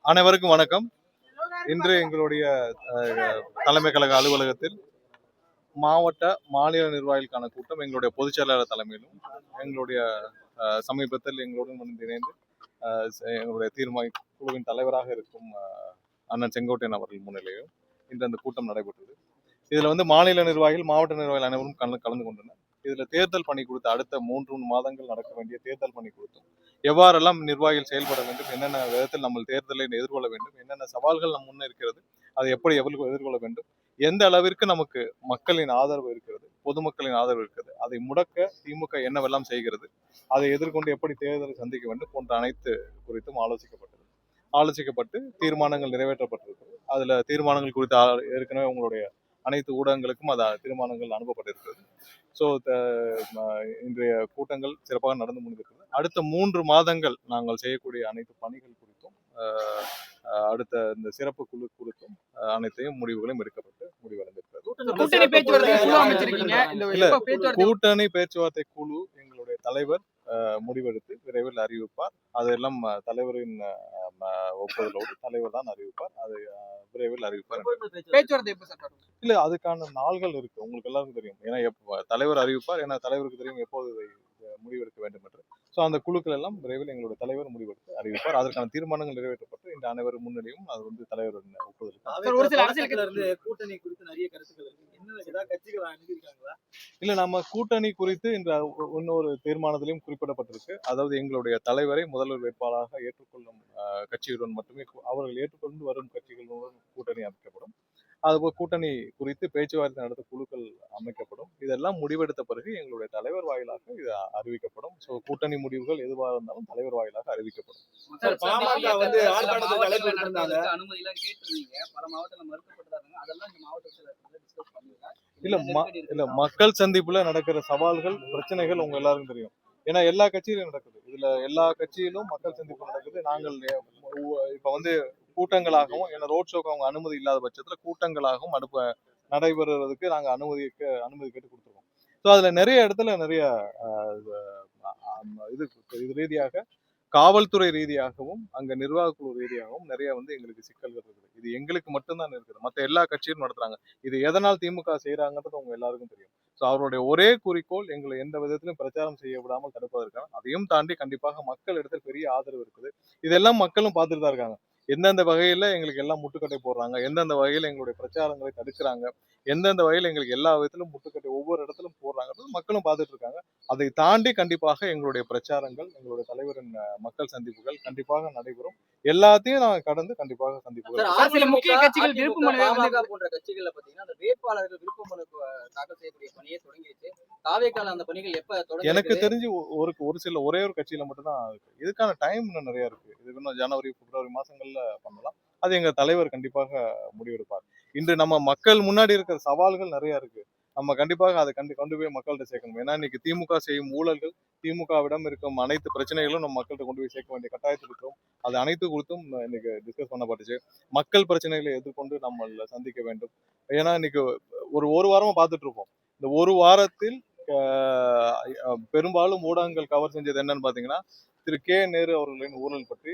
அனைவருக்கும் வணக்கம். இன்று எங்களுடைய தலைமை கழக அலுவலகத்தில் மாவட்ட, மாநில நிர்வாகிகளுக்கான கூட்டம் எங்களுடைய பொதுச் செயலாளர் தலைமையிலும், எங்களுடைய சமீபத்தில் எங்களுடன் வந்து இணைந்து எங்களுடைய குழுவின் தலைவராக இருக்கும் அண்ணன் செங்கோட்டையன் அவர்கள் முன்னிலையும் இன்று அந்த கூட்டம் நடைபெற்றது. இதுல வந்து மாநில நிர்வாகிகள், மாவட்ட நிர்வாகிகள் அனைவரும் கலந்து கொண்டனர். இதுல தேர்தல் பணி குறித்து அடுத்த 3 மாதங்கள் நடக்க வேண்டிய தேர்தல் பணி குறித்தும், எவ்வாறெல்லாம் நிர்வாகிகள் செயல்பட வேண்டும், என்னென்ன விதத்தில் நம்ம தேர்தலை எதிர்கொள்ள வேண்டும், என்னென்ன சவால்கள் நம் முன்னே இருக்கிறது, அதை எப்படி எதிர்கொள்ள வேண்டும், எந்த அளவிற்கு நமக்கு மக்களின் ஆதரவு இருக்கிறது, பொதுமக்களின் ஆதரவு இருக்கிறது, அதை முடக்க திமுக என்னவெல்லாம் செய்கிறது, அதை எதிர்கொண்டு எப்படி தேர்தலை சந்திக்க வேண்டும் போன்ற அனைத்து குறித்தும் ஆலோசிக்கப்பட்டு தீர்மானங்கள் நிறைவேற்றப்பட்டிருக்கு. அதுல தீர்மானங்கள் குறித்து ஏற்கனவே உங்களுடைய அனைத்து ஊடகங்களுக்கும் தீர்மானங்கள் அனுப்பப்பட்டிருக்கிறது. ஸோ இன்றைய கூட்டங்கள் சிறப்பாக நடந்து முடிந்திருக்கிறது. அடுத்த 3 மாதங்கள் நாங்கள் செய்யக்கூடிய அனைத்து பணிகள் குறித்தும் அடுத்த இந்த சிறப்பு குழு குறித்தும் அனைத்தையும் முடிவுகளும் எடுக்கப்பட்டு முடிவடைந்திருக்கிறது. கூட்டணி பேச்சுவார்த்தை குழு எங்களுடைய தலைவர் முடிவெடுத்து விரைவில் அறிவிப்பார். அதெல்லாம் தலைவரின் ஒப்புதலோடு தலைவர் தான் அறிவிப்பார். அதை விரைவில் அறிவிப்பார். இல்ல, அதுக்கான நாள்கள் இருக்கு, உங்களுக்கு எல்லாருக்கும் தெரியும். ஏன்னா தலைவர் அறிவிப்பார், ஏன்னா தலைவருக்கு தெரியும் எப்போது முடிவெடுக்க வேண்டும் என்று. சோ அந்த குழுக்கள் எல்லாம் விரைவில் எங்களுடைய தலைவர் முடிவெடுத்து அறிவிப்பார். அதற்கான தீர்மானங்கள் நிறைவேற்றப்பட்டு இந்த அனைவரும் முன்னிலையும் அது வந்து தலைவரின் ஒப்புதல். கூட்டணி குறித்து நிறைய கருத்துக்கள் இருக்கு. இல்ல, நம்ம கூட்டணி குறித்து இந்த இன்னொரு தீர்மானத்திலையும் குறிப்பிடப்பட்டிருக்கு. அதாவது எங்களுடைய தலைவரை முதல்வர் வேட்பாளராக ஏற்றுக்கொள்ளும் கட்சிகளுடன் மட்டுமே, அவர்கள் ஏற்றுக்கொண்டு வரும் கட்சிகளுடன் கூட்டணி அமைக்கப்படும். அதுபோல் கூட்டணி குறித்து பேச்சுவார்த்தை நடத்த குழுக்கள் அமைக்கப்படும். இதெல்லாம் முடிவெடுத்த பிறகு எங்களுடைய தலைவர் வாயிலாக இது அறிவிக்கப்படும். ஸோ கூட்டணி முடிவுகள் எதுவாக இருந்தாலும் தலைவர் வாயிலாக அறிவிக்கப்படும். இல்ல, மக்கள் சந்திப்புல நடக்கிற சவால்கள், பிரச்சனைகள் உங்க எல்லாருக்கும் தெரியும். ஏன்னா எல்லா கட்சியிலும் நடக்குது. இதுல எல்லா கட்சியிலும் மக்கள் சந்திப்பு நடக்குது. நாங்கள் இப்ப வந்து கூட்டங்களாகவும், ஏன்னா ரோட் ஷோக்கு அவங்க அனுமதி இல்லாத பட்சத்துல கூட்டங்களாகவும் நடைபெறுவதற்கு நாங்க அனுமதி கேட்டு கொடுத்துருக்கோம். ஸோ அதுல நிறைய இடத்துல நிறைய இது ரீதியாக, காவல்துறை ரீதியாகவும் அங்க நிர்வாக குழு ரீதியாகவும் நிறைய வந்து எங்களுக்கு சிக்கல்கள் இருக்குது. இது எங்களுக்கு மட்டும்தான் இருக்குது, மற்ற எல்லா கட்சியும் நடத்துறாங்க. இது எதனால் திமுக செய்யறாங்கன்றது உங்க எல்லாருக்கும் தெரியும். ஸோ அவருடைய ஒரே குறிக்கோள் எங்களை எந்த விதத்திலும் பிரச்சாரம் செய்ய விடாமல் தடுப்பதற்கான. அதையும் தாண்டி கண்டிப்பாக மக்கள் இடத்துல பெரிய ஆதரவு இருக்குது. இதெல்லாம் மக்களும் பார்த்துட்டு தான் இருக்காங்க. எந்தெந்த வகையில எங்களுக்கு எல்லாம் முட்டுக்கட்டை போடுறாங்க, எந்தெந்த வகையில எங்களுடைய பிரச்சாரங்களை தடுக்கிறாங்க, எந்தெந்த வகையில எங்களுக்கு எல்லா விதத்திலும் முட்டுக்கட்டை ஒவ்வொரு இடத்திலும் போடுறாங்க, மக்களும் பார்த்துட்டு இருக்காங்க. அதை தாண்டி கண்டிப்பாக எங்களுடைய பிரச்சாரங்கள், எங்களுடைய தலைவரின் மக்கள் சந்திப்புகள் கண்டிப்பாக நடைபெறும். எல்லாத்தையும் நாங்கள் கடந்து கண்டிப்பாக சந்திப்புகள். முக்கிய கட்சிகள் போன்ற கட்சிகள்ல பாத்தீங்கன்னா அந்த வேட்பாளர்கள் விருப்பமனு தாக்கல் செய்யக்கூடிய பணியை தொடங்கிடுச்சு. தாவேக்கால அந்த பணிகள் எப்ப தொடங்கும்? எனக்கு தெரிஞ்சு ஒரே ஒரு கட்சியில மட்டும்தான் இருக்கு. இதுக்கான டைம் இன்னும் நிறைய இருக்கு. இது இன்னும் ஜனவரி, பிப்ரவரி மாசங்கள்ல பண்ணலாம். அது எங்க தலைவர் கண்டிப்பாக முடிவெடுப்பார். இன்று நம்ம மக்கள் முன்னாடி இருக்கிற சவால்கள் நிறைய இருக்கு. நம்ம கண்டிப்பாக அதை கொண்டு போய் மக்கள்கிட்ட சேர்க்கணும். ஏன்னா இன்னைக்கு திமுக செய்யும் ஊழல்கள், திமுகவிடம் இருக்கும் அனைத்து பிரச்சனைகளும் நம்ம மக்கள்கிட்ட கொண்டு போய் சேர்க்க வேண்டிய கட்டாயத்தில் இருக்கிறோம். அது அனைத்து குறித்தும் இன்னைக்கு டிஸ்கஸ் பண்ணப்பட்டுச்சு. மக்கள் பிரச்சனைகளை எதிர்கொண்டு நம்ம சந்திக்க வேண்டும். ஏன்னா இன்னைக்கு ஒரு வாரமா பார்த்துட்டு இருப்போம். இந்த ஒரு வாரத்தில் பெரும்பாலும் ஊடகங்கள் கவர் செஞ்சது என்னன்னு பாத்தீங்கன்னா, திரு கே நேரு அவர்களின் ஊழல் பற்றி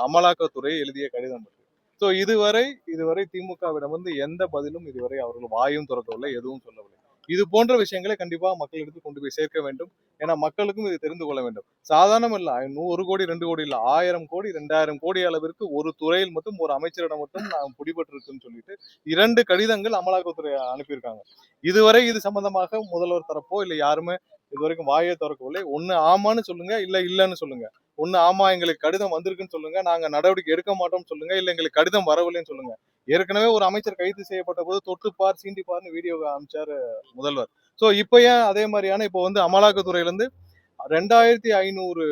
அமலாக்கத்துறை எழுதிய கடிதம் பற்றி. ஸோ இதுவரை திமுகவிடம் வந்து எந்த பதிலும் இதுவரை அவர்கள் வாயும் திறக்கவில்லை, எதுவும் சொல்லவில்லை. இது போன்ற விஷயங்களை கண்டிப்பாக மக்களிடத்தில் கொண்டு போய் சேர்க்க வேண்டும். ஏன்னா மக்களுக்கும் இது தெரிந்து கொள்ள வேண்டும். சாதாரணம் இல்ல, 1 கோடி 2 கோடி இல்ல, 1000 கோடி 2000 கோடி அளவிற்கு ஒரு துறையில் மட்டும், ஒரு அமைச்சரிடம் மட்டும் நான் பிடிபட்டிருக்குன்னு சொல்லிட்டு 2 கடிதங்கள் அமலாக்கத்துறை அனுப்பியிருக்காங்க. இதுவரை இது சம்பந்தமாக முதல்வர் தரப்போ இல்ல யாருமே இதுவரைக்கும் வாயே திறக்கவில்லை. ஒண்ணு ஆமான்னு சொல்லுங்க, இல்ல இல்லன்னு சொல்லுங்க. ஒண்ணு ஆமா எங்களுக்கு கடிதம் வந்திருக்குன்னு சொல்லுங்க, நாங்க நடவடிக்கை எடுக்க மாட்டோம்னு சொல்லுங்க, இல்ல எங்களுக்கு கடிதம் வரவில்லைன்னு சொல்லுங்க. ஏற்கனவே ஒரு அமைச்சர் கைது செய்யப்பட்ட போது தொட்டுப்பார் சீண்டிப்பார்னு வீடியோ அமைச்சாரு முதல்வர். சோ இப்ப ஏன் அதே மாதிரியான இப்போ வந்து அமலாக்கத்துறையில இருந்து 2500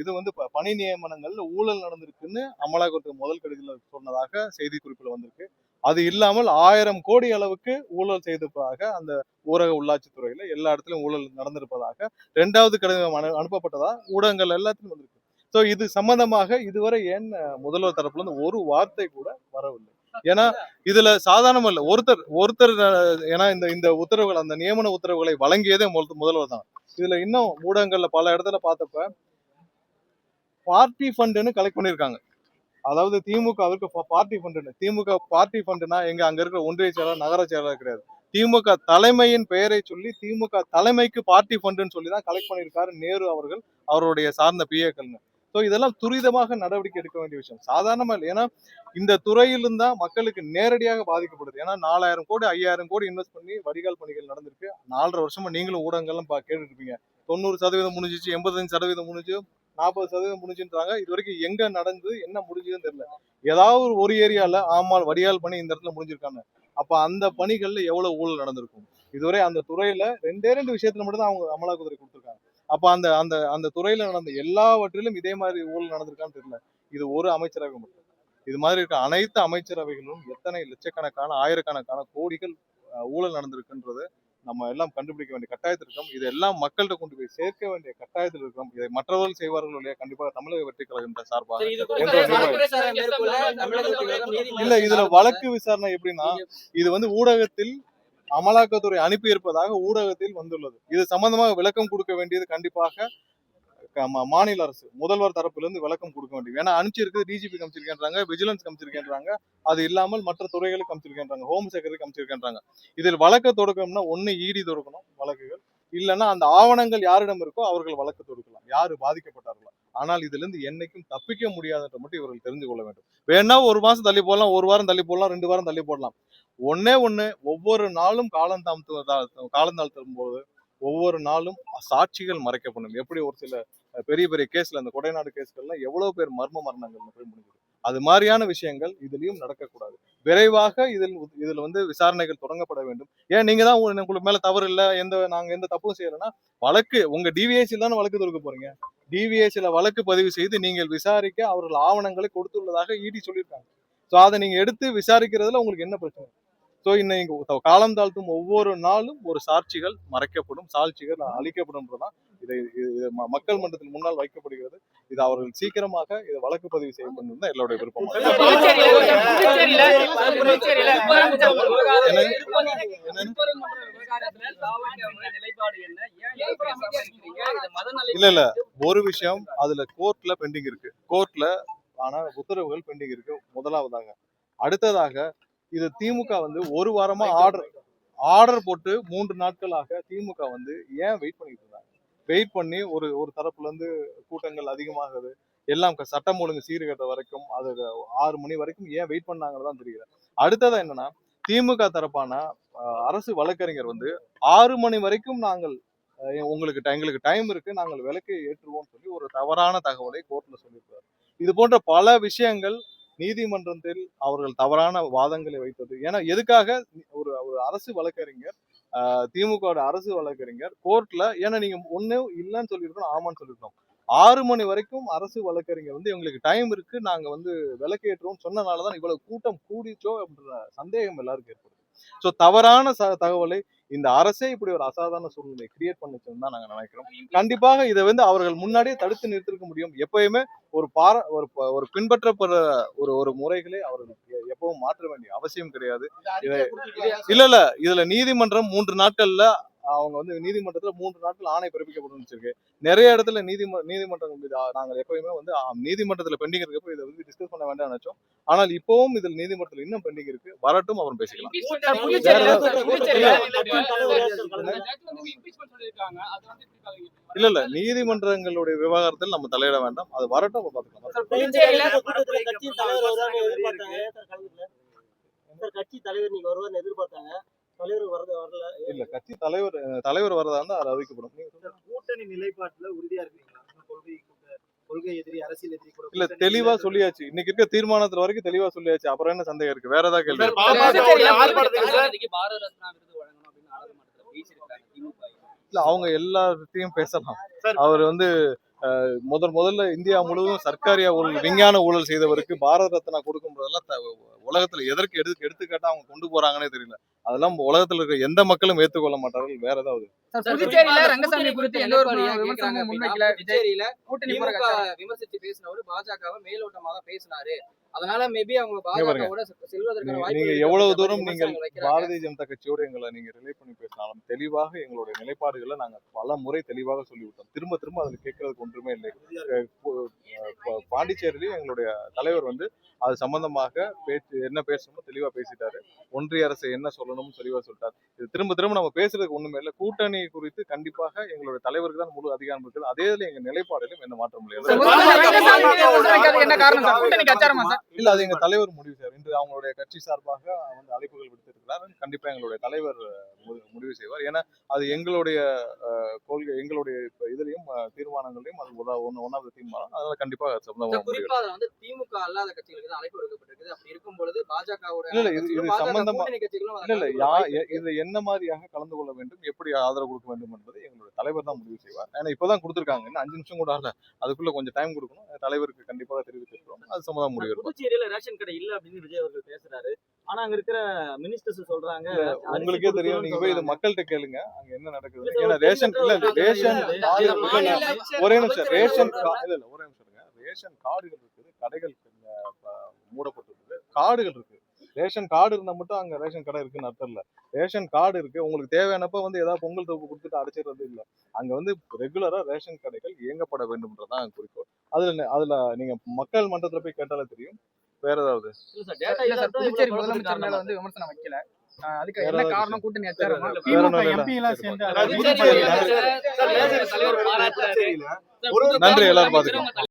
இது வந்து பணி நியமனங்கள்ல ஊழல் நடந்திருக்குன்னு அமலாக்கத்துறை முதல் கடிதத்தில் சொன்னதாக செய்தி குறிப்பில் வந்திருக்கு. அது இல்லாமல் 1000 கோடி அளவுக்கு ஊழல் செய்ததாக அந்த ஊரக உள்ளாட்சி துறையில எல்லா இடத்துலயும் ஊழல் நடந்திருப்பதாக 2வது கடிதம் அனுப்பப்பட்டதா ஊடகங்கள் எல்லாத்துக்கும் வந்திருக்கு. சோ இது சம்பந்தமாக இதுவரை ஏன் முதல்வர் தரப்புல இருந்து ஒரு வார்த்தை கூட வரவில்லை? ஏன்னா இதுல சாதாரணம் இல்ல, ஒருத்தர் ஏன்னா இந்த உத்தரவுகள், அந்த நியமன உத்தரவுகளை வழங்கியதே முதல்வர் தான். இதுல இன்னும் ஊடகங்கள்ல பல இடத்துல பார்த்தப்ப பார்ட்டி ஃபண்டுன்னு கலெக்ட் பண்ணிருக்காங்க. அதாவது திமுகவிற்கு பார்ட்டி ஃபண்டுன்னு, திமுக பார்ட்டி ஃபண்டுனா எங்க அங்க இருக்கிற ஒன்றிய செயலாளர், நகர செயலாளர் கிடையாது. திமுக தலைமையின் பெயரை சொல்லி திமுக தலைமைக்கு பார்ட்டி ஃபண்டுன்னு சொல்லி தான் கலெக்ட் பண்ணியிருக்காரு நேரு அவர்கள், அவருடைய சார்ந்த பிஏக்கள்னு. ஸோ இதெல்லாம் துரிதமாக நடவடிக்கை எடுக்க வேண்டிய விஷயம், சாதாரணமா இல்லை. ஏன்னா இந்த துறையிலும் தான் மக்களுக்கு நேரடியாக பாதிக்கப்படுது. ஏன்னா 4000 கோடி 5000 கோடி இன்வெஸ்ட் பண்ணி வடிகால் பணிகள் நடந்திருக்கு. 4.5 வருஷமா நீங்களும் ஊடகங்கள்லாம் கேட்டுட்டு இருப்பீங்க. 90% முடிஞ்சிச்சு, 85% முடிஞ்சு, 40% முடிஞ்சுன்றாங்க. இது வரைக்கும் எங்க நடந்தது, என்ன முடிஞ்சதுன்னு தெரியல. ஏதாவது ஒரு ஏரியால ஆமால் வடிகால் பணி இந்த இடத்துல முடிஞ்சிருக்காங்க. அப்ப அந்த பணிகள்ல எவ்வளவு ஊழல் நடந்திருக்கும்? இதுவரை அந்த துறையில 2 விஷயத்துல மட்டும் தான் அவங்க அமலாக்கத்துறை கொடுத்திருக்காங்க. அப்ப அந்த அந்த அந்த துறையில நடந்த எல்லாவற்றிலும் இதே மாதிரி ஊழல் நடந்திருக்கான்னு தெரியல. இது ஒரு அமைச்சரவை மட்டும். இது மாதிரி இருக்க அனைத்து அமைச்சரவைகளும் எத்தனை லட்சக்கணக்கான, ஆயிரக்கணக்கான கோடிகள் ஊழல் நடந்திருக்குன்றது நம்ம எல்லாம் கண்டுபிடிக்க வேண்டிய கட்டாயத்தில் இருக்கோம். இதெல்லாம் மக்கள்கிட்ட கொண்டு போய் சேர்க்க வேண்டிய கட்டாயத்தில் இருக்கோம். இதை மற்றவர்கள் செய்வார்கள் இல்லையா, கண்டிப்பாக தமிழக வெற்றி கழகம் சார்பாக சரி, இது என்ற குறித்து நிர்வாகி. வழக்கு விசாரணை மேற்கொள்ள தமிழகத்துக்கு நீதிமன்றம் இல்ல இதுல வழக்கு விசாரணை எப்படின்னா, இது வந்து ஊடகத்தில் அமலாக்கத்துறை அனுப்பி இருப்பதாக ஊடகத்தில் வந்துள்ளது. இது சம்பந்தமாக விளக்கம் கொடுக்க வேண்டியது கண்டிப்பாக மாநில அரசு, முதல்வர் தரப்பிலிருந்து விளக்கம் கொடுக்க வேண்டும். ஏன்னா அனுப்பிச்சிருக்கு, டிஜிபி காமிச்சிருக்கேன்றாங்க, விஜிலன்ஸ் காமிச்சிருக்கேன்றாங்க, அது இல்லாமல் மற்ற துறைகளுக்கு காமிச்சிருக்கேன்றாங்க, ஹோம் செக்ரட்டரி காமிச்சிருக்கேன்றாங்க. இதில் வழக்கு தொடுக்கணும்னா ஒண்ணு இடி தொடுக்கணும் வழக்குகள், இல்லைன்னா அந்த ஆவணங்கள் யாரிடம் இருக்கோ அவர்கள் வழக்கு தொடுக்கலாம், யாரு பாதிக்கப்பட்டார்களோ. ஆனால் இதுல இருந்து என்னைக்கும் தப்பிக்க முடியாதுன்ற மட்டும் இவர்கள் தெரிந்து கொள்ள வேண்டும். வேணா ஒரு மாசம் தள்ளி போடலாம், ஒரு வாரம் தள்ளி போடலாம், 2 வாரம் தள்ளி போடலாம். ஒண்ணே ஒண்ணு, ஒவ்வொரு நாளும் காலந்தாழ்த்தும் போது ஒவ்வொரு நாளும் சாட்சிகள் மறைக்கப்படும். எப்படி ஒரு சில பெரிய பெரிய கேஸ்ல, அந்த கொடைநாடு கேஸ்கள்லாம் எவ்வளவு பேர் மர்ம மரணங்கள் முடிஞ்சது. அது மாதிரியான விஷயங்கள் இதுலயும் நடக்கக்கூடாது. விரைவாக இதுல வந்து விசாரணைகள் தொடங்கப்பட வேண்டும். ஏன் நீங்க தான் உங்களுக்கு மேல தவறு இல்ல, நாங்க எந்த தப்பும் செய்யலைன்னா வழக்கு உங்க டிவிஎஸ்சில தானே வழக்கு தொடுக்க போறீங்க. டிவிஎஸ்சில வழக்கு பதிவு செய்து நீங்கள் விசாரிக்க அவர்கள் ஆவணங்களை கொடுத்துள்ளதாக இடி சொல்லியிருக்காங்க. ஸோ அதை நீங்க எடுத்து விசாரிக்கிறதுல உங்களுக்கு என்ன பிரச்சனை? ஸோ இன்னைக்கு காலம் தாழ்த்தும் ஒவ்வொரு நாளும் ஒரு சாட்சிகள் மறைக்கப்படும், சாட்சிகள் அளிக்கப்படும்ன்றதான் மக்கள் மன்றத்தில் முன்னால் வைக்கப்படுகிறது. இது அவர்கள் சீக்கிரமாக இதை வழக்கு பதிவு செய்யப்படும் தான் எல்லோருடைய விருப்பம். இல்ல ஒரு விஷயம் அதுல கோர்ட்ல பெண்டிங் இருக்கு, கோர்ட்ல ஆனா உத்தரவுகள் பெண்டிங் இருக்கு முதலாவதாக. அடுத்ததாக இது திமுக வந்து ஒரு வாரமா ஆர்டர் போட்டு 3 நாட்களாக திமுக வந்து ஏன் வெயிட் பண்ணிட்டு இருந்தாங்க? வெயிட் பண்ணி ஒரு தரப்புல இருந்து கூட்டங்கள் அதிகமாகுது, எல்லாம் சட்டம் ஒழுங்கு சீர்கட்ட வரைக்கும், அது 6 மணி வரைக்கும் ஏன் வெயிட் பண்ணாங்கன்னு தான் தெரியல. அடுத்ததா என்னன்னா, திமுக தரப்பான அரசு வழக்கறிஞர் வந்து 6 மணி வரைக்கும் நாங்கள் எங்களுக்கு டைம் இருக்கு, நாங்கள் விலக்கை ஏற்றுவோம் சொல்லி ஒரு தவறான தகவலை கோர்ட்ல சொல்லியிருக்காரு. இது போன்ற பல விஷயங்கள் நீதிமன்றத்தில் அவர்கள் தவறான வாதங்களை வைத்தது. ஏன்னா எதுக்காக ஒரு அரசு வழக்கறிஞர், திமுக அரசு வழக்கறிஞர் கோர்ட்ல, ஏன்னா நீங்க ஒண்ணு இல்லைன்னு சொல்லியிருக்கணும், ஆமான்னு சொல்லியிருக்கணும். 6 மணி வரைக்கும் அரசு வழக்கறிஞர் வந்து எங்களுக்கு டைம் இருக்கு, நாங்க வந்து விலக்கேற்றுவோம் சொன்னனாலதான் இவ்வளவு கூட்டம் கூடிச்சோ அப்படின்ற சந்தேகம் எல்லாருக்கும் ஏற்படுது. ஸோ தவறான தகவலை இந்த அரசே இப்படி ஒரு அசாதாரண சூழ்நிலை கிரியேட் பண்ணுச்சுன்னு தான் நாங்க நினைக்கிறோம். கண்டிப்பாக இதை வந்து அவர்கள் முன்னாடியே தடுத்து நிறுத்திருக்க முடியும். எப்பயுமே ஒரு பின்பற்றப்படுற ஒரு முறைகளை அவர்கள் எப்பவும் மாற்ற வேண்டிய அவசியம் கிடையாது. இல்ல இதுல நீதிமன்றம் 3 நாட்கள்ல அவங்க வந்து நீதிமன்றத்துல 3 நாட்கள் ஆணை பிறப்பிக்கப்படும் வச்சிருக்கு. நிறைய இடத்துல நீதிமன்றங்கள் நாங்கள் எப்பயுமே வந்து நீதிமன்றத்துல பெண்டிங் இருக்கப்போ இதை வந்து டிஸ்கஸ் பண்ண வேண்டாம்னு நினைச்சோம். ஆனால் இப்பவும் இதில் நீதிமன்றத்தில் இன்னும் பெண்டிங் இருக்கு, வரட்டும் அப்புறம் பேசிக்கலாம். இல்ல நீதிமன்றங்களுடைய விவகாரத்தில் நம்ம தலையிட வேண்டாம், அது வரட்டும் பார்த்துக்கலாம். கட்சி தலைவர் நீங்க வருவார்னு எதிர்பார்த்தாங்க, தலைவர் வரல. இல்ல கட்சி தலைவர் வரதா இருந்தா அது அறிவிக்கப்படும். கூட்டணி நிலைப்பாட்டுல உறுதியா இருக்கீங்களா? கொள்கை எதிரி, அரசியல் எதிரி கூட இல்ல தெளிவா சொல்லியாச்சு, இன்னைக்கு இருக்க தீர்மானத்துல வரைக்கும் தெளிவா சொல்லியாச்சு. அப்புறம் என்ன சந்தேகம் இருக்கு? வேற ஏதாவது கேள்வி? இல்ல அவங்க எல்லாத்தையும் பேசலாம். அவர் வந்து முதல்ல இந்தியா முழுவதும் சர்க்காரியா ஊழல், விஞ்ஞான ஊழல் செய்தவருக்கு பாரத ரத்னா கொடுக்கும் போதெல்லாம் உலகத்துல எதற்கு எடுத்துக்காட்டா அவங்க கொண்டு போறாங்கன்னே தெரியல. அதெல்லாம் உலகத்துல இருக்க எந்த மக்களும் ஏற்றுக்கொள்ள மாட்டார்கள். வேற ஏதாவது புதுச்சேரியில ரங்கசாமி குறித்து எந்த ஒரு கேக்குறாங்க விமர்சனமும் அப்படின்னா, முன்வைக்கல. புதுச்சேரியில கூட்டணி போற திமுக கட்சி. விமர்சிச்சு பேசினவரு பாஜகவை மேலோட்டமா தான் பேசினாரு. அதனால மேபி அவங்க இங்க பாருங்க. பாஜகவோட செல்வதற்கான நீங்க வாய்ப்பு எவ்வளவு தூரம் நீங்கள் விமர்சனங்கள் வைக்கிறாங்க. பாரதிய ஜனதா கட்சியோட எங்களை நீங்க ரிலே பண்ணி பேசினாலும் தெளிவாக எங்களுடைய நிலைப்பாடுகளை நாங்க பல முறை தெளிவாக சொல்லிவிட்டோம். திரும்ப திரும்ப அதுல கேட்கறதுக்கு ஒன்றுமே இல்லை. பாண்டிச்சேரியிலையும் எங்களுடைய தலைவர் வந்து அது சம்பந்தமாக என்ன பேசணுமோ தெளிவா பேசிட்டாரு. ஒன்றிய அரசு என்ன சொல்லணும்னு தெளிவா சொல்லிட்டாரு. இது திரும்ப திரும்ப நம்ம பேசுறதுக்கு ஒண்ணுமே இல்லை. கூட்டணி குறித்து கண்டிப்பாக எங்களுடைய தலைவருக்கு தான் முழு அதிகாரம் இருக்குது. அதே இதுல எங்க நிலைப்பாடுகளும் எந்த மாற்றம் இல்லை. ரங்கசாமி என்ன காரணம் சார்? கூட்டணிக்கு அச்சாரமா சார்? இல்ல அது எங்க தலைவர் முடிவு செய்வார். இன்று அவங்களுடைய கட்சி சார்பாக வந்து அழைப்புகள் விடுத்திருக்கிறார். கண்டிப்பா எங்களுடைய தலைவர் முடிவு செய்வார். ஏன்னா அது எங்களுடைய கொள்கை, எங்களுடைய இதுலயும் தீர்மானங்களையும் அது ஒன்னாவது தீர்மானம். அதனால கண்டிப்பா சம்பந்தமா குறிப்பா அதுல வந்து திமுக அல்லாத கட்சிகளுக்கு தான் அழைப்பு விடுக்கப்பட்டிருக்குது. அப்படி இருக்கும் பொழுது பாஜகவோட இல்ல இது சம்பந்தமா கூட்டணி கட்சிகளும் இல்ல இதுல என்ன மாதிரியாக கலந்து கொள்ள வேண்டும், எப்படி ஆதரவு கொடுக்க வேண்டும் என்பதை எங்களுடைய தலைவர் தான் முடிவு செய்வார். ஏன்னா இப்பதான் கொடுத்திருக்காங்க, இன்னும் 5 நிமிஷம் கூட ஆகல. அதுக்குள்ள கொஞ்சம் டைம் கொடுக்கணும். தலைவருக்கு கண்டிப்பாக தெரிவித்திருக்கிறோம். அது சம்பந்தம் முடிவு இருக்கும். புதுச்சேரியில ரேஷன் கடை இல்ல அப்படின்னு விஜய் அவர்கள் பேசுறாரு. ஆனா அங்க இருக்கிற மினிஸ்டர்ஸ் சொல்றாங்க உங்களுக்கே தெரியும். நீங்க போய் இது மக்கள்கிட்ட கேளுங்க அங்க என்ன நடக்குது. ஏன்னா ரேஷன் இல்ல ரேஷன் ஒரே நிமிஷம் ரேஷன் இல்ல ஒரே நிமிஷம் ரேஷன் கார்டுகள் இருக்குது, கடைகள் மூடப்பட்டிருக்கு, கார்டுகள் இருக்கு. ரேஷன் கார்டு இருந்தா மட்டும் அங்க ரேஷன் கடை இருக்குன்னு அர்த்தம் இல்ல. ரேஷன் கார்டு இருக்கு, உங்களுக்கு தேவையானப்ப வந்து ஏதாவது பொங்கல் தொகுப்பு கொடுத்துட்டு அடைச்சிடுறது இல்ல. அங்க வந்து ரெகுலரா ரேஷன் கடைகள் இயங்கப்பட வேண்டும்ன்றதான் குறிக்கோள். அதுல நீங்க மக்கள் மன்றத்துல போய் கேட்டாலே தெரியும். வேற ஏதாவது புதுச்சேரி முதலமைச்சர் மேல வந்து விமர்சனம் வைக்கல. அதுக்கு என்ன காரணம்? கூட்டணி அச்சாரமா? நன்றி எல்லாரும் பாத்துக்கலாம். நன்றி எல்லாரும் பாத்துக்கலாம்.